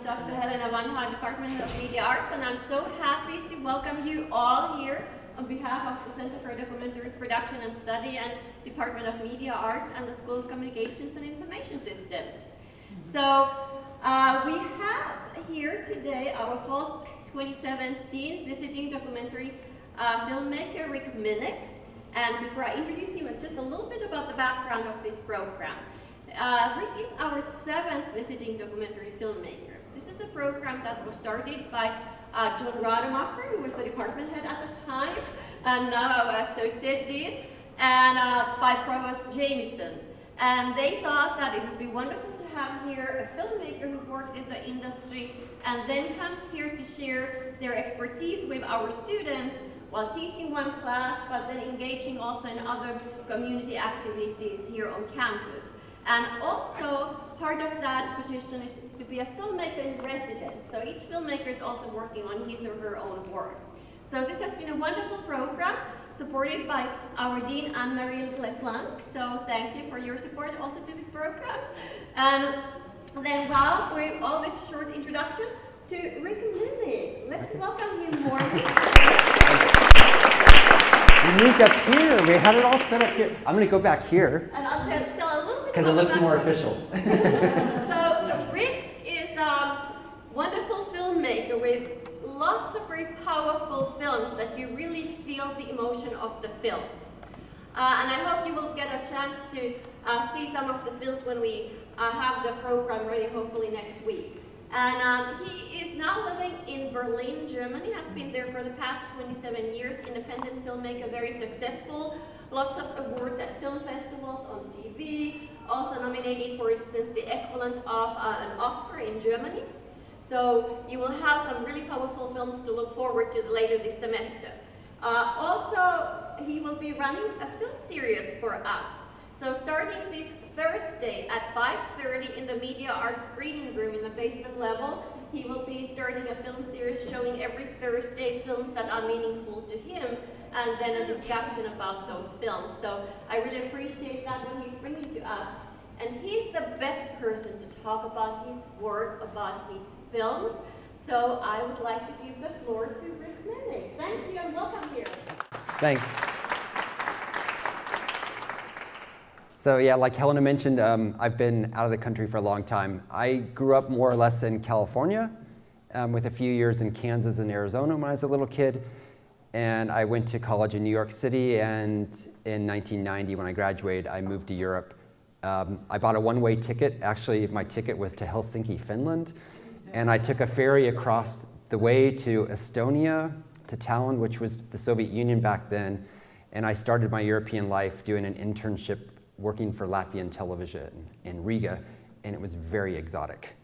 Dr. Helena Vanhala, Department of Media Arts, and I'm so happy to welcome you all here on behalf of the Center for Documentary Production and Study and Department of Media Arts and the School of Communications and Information Systems. So we have here today our fall 2017 visiting documentary filmmaker Rick Minnich. And before I introduce him, just a little bit about the background of this program. Rick is our 7th visiting documentary filmmaker. This is a program that was started by John Rademacher, who was the department head at the time, and now our associate dean, and by Provost Jamieson. And they thought that it would be wonderful to have here a filmmaker who works in the industry and then comes here to share their expertise with our students while teaching one class, but then engaging also in other community activities here on campus. And also, part of that position is to be a filmmaker in residence. So each filmmaker is also working on his or her own work. So this has been a wonderful program, supported by our Dean Anne-Marie Leclerc. So thank you for your support also to this program. And then now, with all this short introduction, to Rick Minnich. Let's welcome him more. Unique up here. We had it all set up here. I'm going to go back here. And I'll tell a little bit because it looks more official. So Rick is a wonderful filmmaker with lots of very powerful films that you really feel the emotion of the films. And I hope you will get a chance to see some of the films when we have the program ready, hopefully next week. And he is now living in Berlin, Germany, has been there for the past 27 years, independent filmmaker, very successful, lots of awards at film festivals, on TV, also nominated, for instance, the equivalent of an Oscar in Germany. So you will have some really powerful films to look forward to later this semester. Also, he will be running a film series for us. So starting this Thursday at 5:30 in the Media Arts Screening Room in the basement level, he will be starting a film series showing every Thursday films that are meaningful to him, and then a discussion about those films. So I really appreciate that when he's bringing to us. And he's the best person to talk about his work, about his films. So I would like to give the floor to Rick Minnich. Thank you and welcome here. Thanks. So yeah, like Helena mentioned, I've been out of the country for a long time. I grew up more or less in California, with a few years in Kansas and Arizona when I was a little kid. And I went to college in New York City, and in 1990, when I graduated, I moved to Europe. I bought a one-way ticket. Actually, my ticket was to Helsinki, Finland. And I took a ferry across the way to Estonia, to Tallinn, which was the Soviet Union back then. And I started my European life doing an internship working for Latvian television in Riga, and it was very exotic.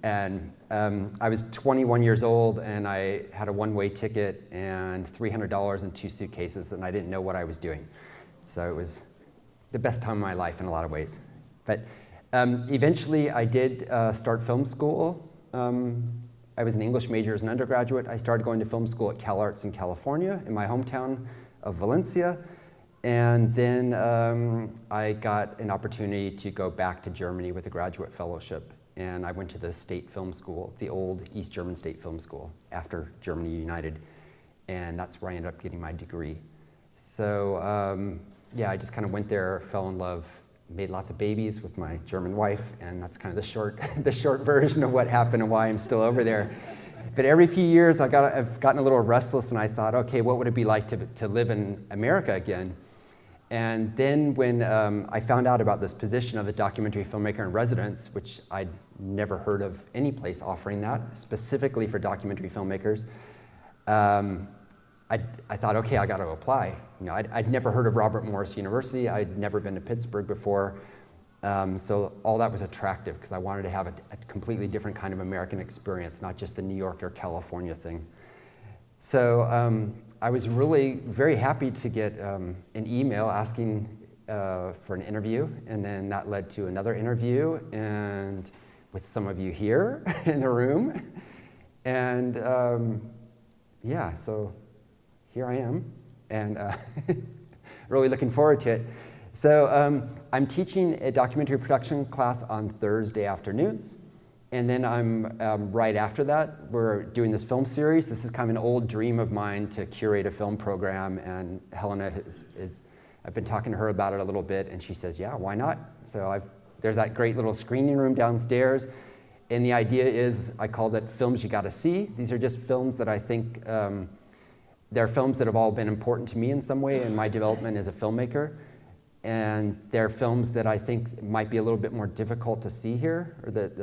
And I was 21 years old, and I had a one-way ticket and $300 in 2 suitcases, and I didn't know what I was doing. So it was the best time of my life in a lot of ways. But eventually I did start film school. I was an English major as an undergraduate. I started going to film school at CalArts in California, in my hometown of Valencia. And then I got an opportunity to go back to Germany with a graduate fellowship. And I went to the state film school, the old East German State Film School, after Germany united. And that's where I ended up getting my degree. So yeah, I just kind of went there, fell in love, made lots of babies with my German wife. And that's kind of the short version of what happened and why I'm still over there. But every few years I've gotten a little restless, and I thought, okay, what would it be like to live in America again? And then when I found out about this position of the documentary filmmaker in residence, which I'd never heard of any place offering that, specifically for documentary filmmakers, I thought, okay, I got to apply. You know, I'd never heard of Robert Morris University. I'd never been to Pittsburgh before. So all that was attractive because I wanted to have a completely different kind of American experience, not just the New York or California thing. So I was really very happy to get an email asking for an interview, and then that led to another interview, and with some of you here in the room. And yeah, so here I am, and really looking forward to it. So I'm teaching a documentary production class on Thursday afternoons, And then right after that, we're doing this film series. This is kind of an old dream of mine to curate a film program, and Helena I've been talking to her about it a little bit, and she says, yeah, why not? So there's that great little screening room downstairs, and the idea is, I call it Films You Gotta See. These are just films that I think, they're films that have all been important to me in some way in my development as a filmmaker. And they're films that I think might be a little bit more difficult to see here, or that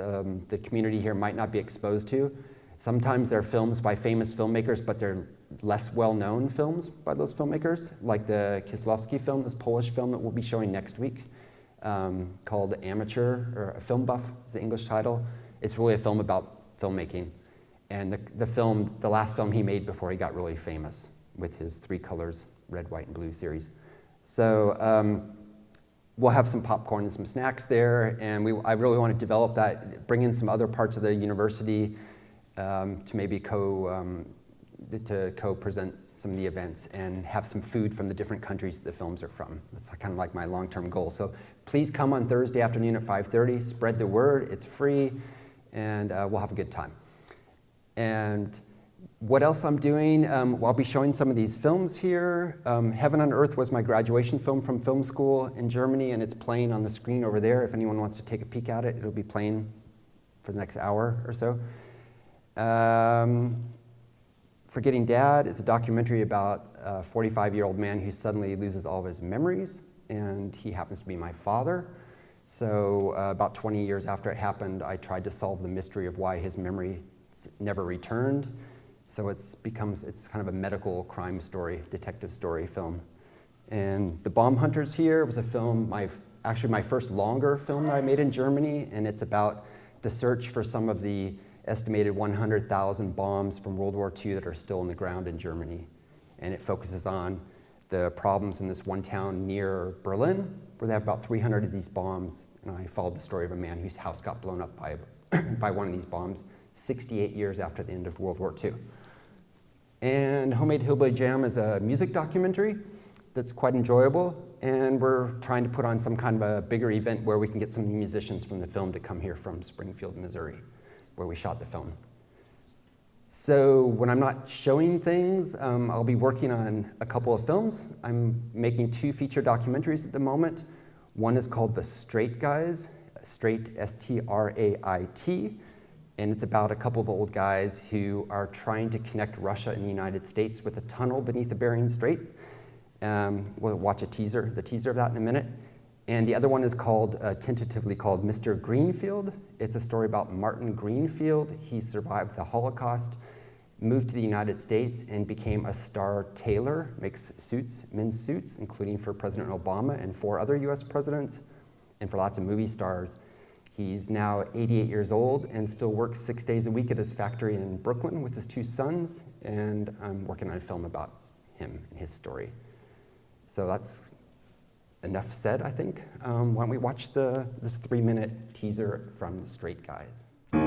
the community here might not be exposed to. Sometimes they're films by famous filmmakers, but they're less well-known films by those filmmakers, like the Kieslowski film, this Polish film that we'll be showing next week, called Amateur, or A Film Buff is the English title. It's really a film about filmmaking. And the last film he made before he got really famous with his 3 colors, red, white, and blue series. So we'll have some popcorn and some snacks there, and I really want to develop that, bring in some other parts of the university to maybe co-present some of the events, and have some food from the different countries that the films are from. That's kind of like my long-term goal. So please come on Thursday afternoon at 5:30, spread the word, it's free, and we'll have a good time. And what else I'm doing, well, I'll be showing some of these films here. Heaven on Earth was my graduation film from film school in Germany, and it's playing on the screen over there. If anyone wants to take a peek at it, it'll be playing for the next hour or so. Forgetting Dad is a documentary about a 45-year-old man who suddenly loses all of his memories, and he happens to be my father. So about 20 years after it happened, I tried to solve the mystery of why his memory never returned. So it's kind of a medical crime story, detective story film. And The Bomb Hunters here was a film, actually my first longer film that I made in Germany, and it's about the search for some of the estimated 100,000 bombs from World War II that are still in the ground in Germany. And it focuses on the problems in this one town near Berlin, where they have about 300 of these bombs. And I followed the story of a man whose house got blown up by one of these bombs 68 years after the end of World War II. And Homemade Hobo Jam is a music documentary that's quite enjoyable, and we're trying to put on some kind of a bigger event where we can get some musicians from the film to come here from Springfield, Missouri, where we shot the film. So when I'm not showing things, I'll be working on a couple of films. I'm making 2 feature documentaries at the moment. One is called The Straight Guys, Straight, S-T-R-A-I-T, and it's about a couple of old guys who are trying to connect Russia and the United States with a tunnel beneath the Bering Strait. We'll watch the teaser of that in a minute. And the other one is tentatively called Mr. Greenfield. It's a story about Martin Greenfield. He survived the Holocaust, moved to the United States, and became a star tailor, makes suits, men's suits, including for President Obama and 4 other US presidents, and for lots of movie stars. He's now 88 years old and still works 6 days a week at his factory in Brooklyn with his 2 sons, and I'm working on a film about him and his story. So that's enough said, I think. Why don't we watch this 3-minute teaser from The Straight Guys. The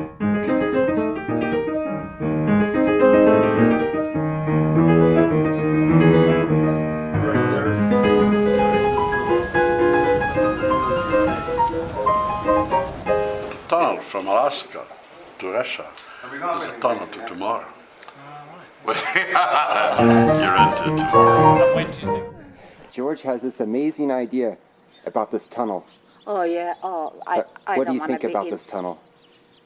tunnel from Alaska to Russia is a tunnel to tomorrow. You're into tomorrow. When do you think? George has this amazing idea about this tunnel. Oh yeah. Oh, I What do don't you wanna think about begin. this tunnel?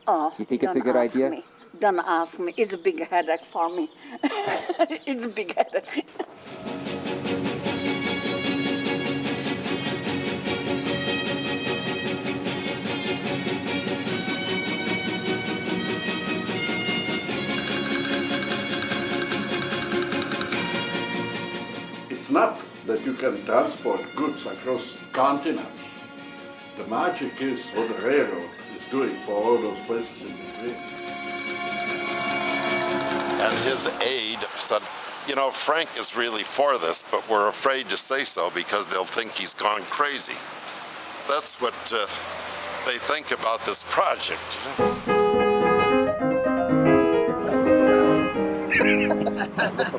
Oh, Do you think it's a don't good ask idea? me. Don't ask me. It's a big headache for me. It's a big headache. It's not that you can transport goods across continents. The magic is what the railroad is doing for all those places in between. And his aide said, you know, Frank is really for this, but we're afraid to say so because they'll think he's gone crazy. That's what they think about this project.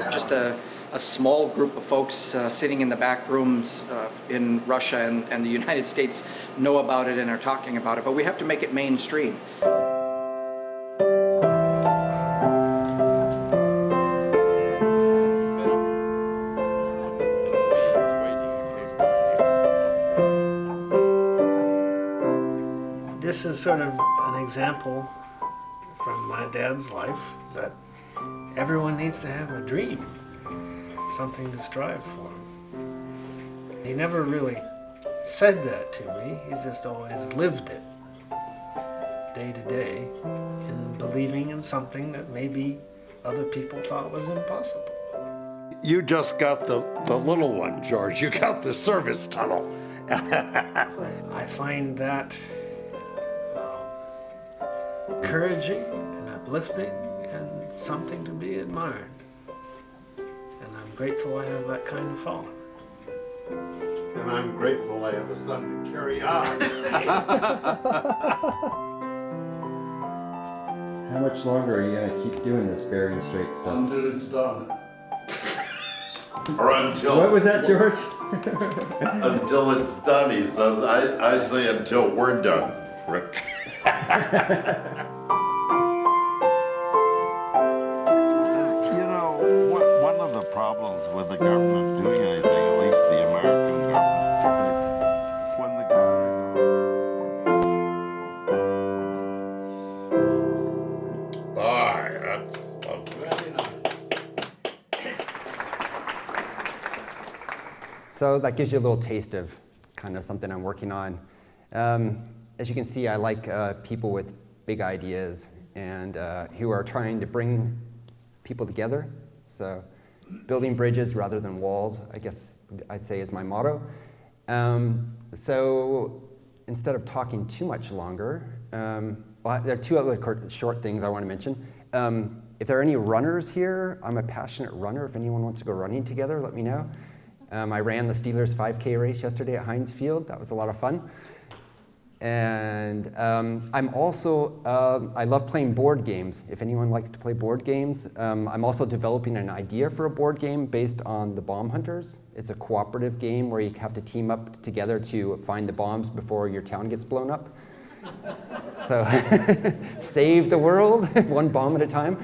Just a small group of folks sitting in the back rooms in Russia and the United States know about it and are talking about it, but we have to make it mainstream. This is sort of an example from my dad's life that everyone needs to have a dream, something to strive for. He never really said that to me, he's just always lived it day to day in believing in something that maybe other people thought was impossible. You just got the little one, George. You got the service tunnel. I find that encouraging and uplifting and something to be admired. And I'm grateful I have that kind of father. And I'm grateful I have a son to carry on. How much longer are you going to keep doing this bearing straight stuff? Until it's done. Or until. What was that, George? Until it's done, he says. I say until we're done, Rick. You know, one of the problems with the government doing anything, at least the American governments, when the government... Boy, that's lovely. So that gives you a little taste of kind of something I'm working on. As you can see, I like people with big ideas and who are trying to bring people together. So building bridges rather than walls, I guess I'd say is my motto. So instead of talking too much longer, well, there are two other short things I want to mention. If there are any runners here, I'm a passionate runner. If anyone wants to go running together, let me know. I ran the Steelers 5K race yesterday at Heinz Field. That was a lot of fun. And I'm also, I love playing board games. If anyone likes to play board games, I'm also developing an idea for a board game based on the Bomb Hunters. It's a cooperative game where you have to team up together to find the bombs before your town gets blown up. So save the world, one bomb at a time.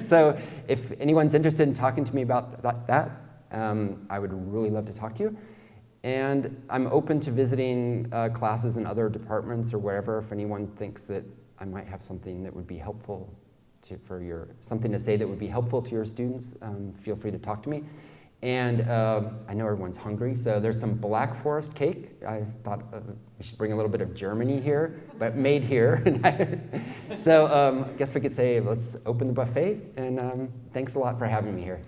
So if anyone's interested in talking to me about that, I would really love to talk to you. And I'm open to visiting classes in other departments or wherever if anyone thinks that I might have something that would be helpful something to say that would be helpful to your students. Feel free to talk to me. And I know everyone's hungry, so there's some Black Forest cake. I thought we should bring a little bit of Germany here, but made here. So I guess we could say let's open the buffet, and thanks a lot for having me here.